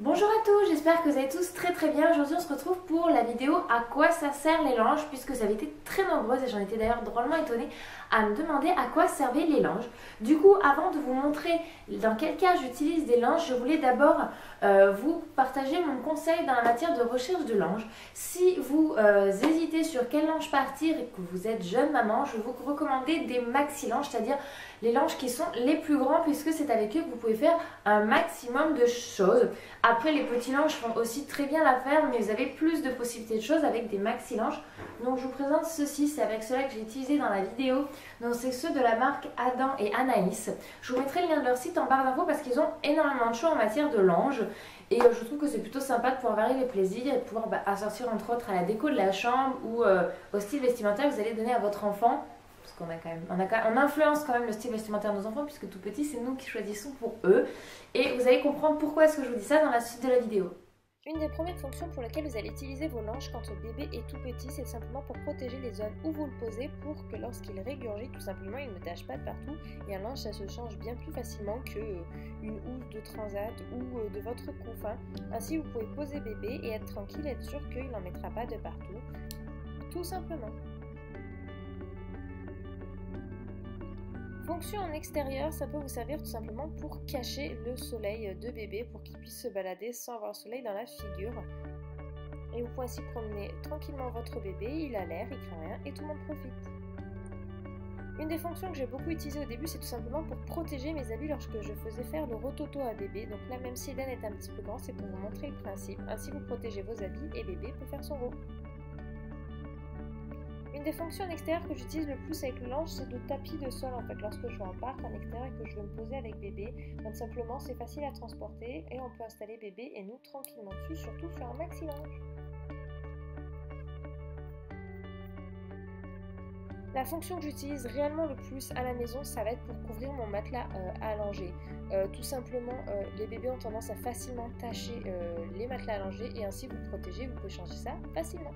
Bonjour à tous, j'espère que vous allez tous très bien. Aujourd'hui on se retrouve pour la vidéo à quoi ça sert les langes, puisque vous avez été très nombreuses et j'en étais d'ailleurs drôlement étonnée à me demander à quoi servaient les langes. Du coup, avant de vous montrer dans quel cas j'utilise des langes, je voulais d'abord vous partager mon conseil dans la matière de recherche de langes. Si vous hésitez sur quelle lange partir et que vous êtes jeune maman, je vais vous recommander des maxi-langes, c'est-à-dire les langes qui sont les plus grands, puisque c'est avec eux que vous pouvez faire un maximum de choses. Après, les petits langes font aussi très bien l'affaire, mais vous avez plus de possibilités de choses avec des maxi langes. Donc je vous présente ceci, c'est avec ceux-là que j'ai utilisé dans la vidéo. Donc c'est ceux de la marque Adam et Anaïs. Je vous mettrai le lien de leur site en barre d'infos parce qu'ils ont énormément de choix en matière de langes. Et je trouve que c'est plutôt sympa de pouvoir varier les plaisirs et de pouvoir assortir entre autres à la déco de la chambre ou au style vestimentaire que vous allez donner à votre enfant. Parce qu'on influence quand même le style vestimentaire de nos enfants, puisque tout petit, c'est nous qui choisissons pour eux. Et vous allez comprendre pourquoi est-ce que je vous dis ça dans la suite de la vidéo. Une des premières fonctions pour lesquelles vous allez utiliser vos langes quand le bébé est tout petit, c'est simplement pour protéger les zones où vous le posez, pour que lorsqu'il régurgite, tout simplement, il ne tâche pas de partout. Et un linge, ça se change bien plus facilement qu'une housse de transat ou de votre couffin. Ainsi, vous pouvez poser bébé et être tranquille, être sûr qu'il n'en mettra pas de partout, tout simplement. Fonction en extérieur, ça peut vous servir tout simplement pour cacher le soleil de bébé, pour qu'il puisse se balader sans avoir le soleil dans la figure. Et vous pouvez ainsi promener tranquillement votre bébé, il a l'air, il craint rien et tout le monde profite. Une des fonctions que j'ai beaucoup utilisées au début, c'est tout simplement pour protéger mes habits lorsque je faisais faire le rototo à bébé. Donc là, même si Dan est un petit peu grand, c'est pour vous montrer le principe. Ainsi, vous protégez vos habits et bébé peut faire son rot. Une des fonctions en extérieur que j'utilise le plus avec le lange, c'est le tapis de sol. En fait, lorsque je vais en parc en extérieur et que je veux me poser avec bébé, donc simplement c'est facile à transporter et on peut installer bébé et nous tranquillement dessus, surtout sur un maxi lange. La fonction que j'utilise réellement le plus à la maison, ça va être pour couvrir mon matelas allongé. Tout simplement, les bébés ont tendance à facilement tacher les matelas allongés et ainsi vous protégez, vous pouvez changer ça facilement.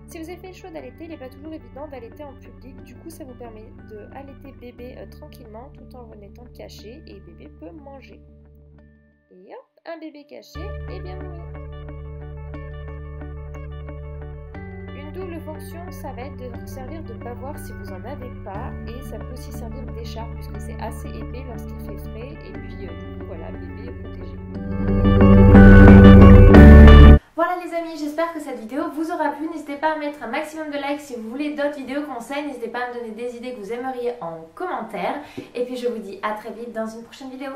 Si vous avez fait le choix d'allaiter, il n'est pas toujours évident d'allaiter en public, du coup ça vous permet d'allaiter bébé tranquillement tout en en étant caché et bébé peut manger. Et hop, un bébé caché et bien nourri. Une double fonction, ça va être de vous servir de bavoir si vous n'en avez pas, et ça peut aussi servir d'écharpe puisque c'est assez épais lorsqu'il fait frais et puis du coup voilà, bébé est protégé. Voilà les amis, j'espère que cette vidéo vous aura plu. N'hésitez pas à mettre un maximum de likes si vous voulez d'autres vidéos conseils. N'hésitez pas à me donner des idées que vous aimeriez en commentaire. Et puis je vous dis à très vite dans une prochaine vidéo.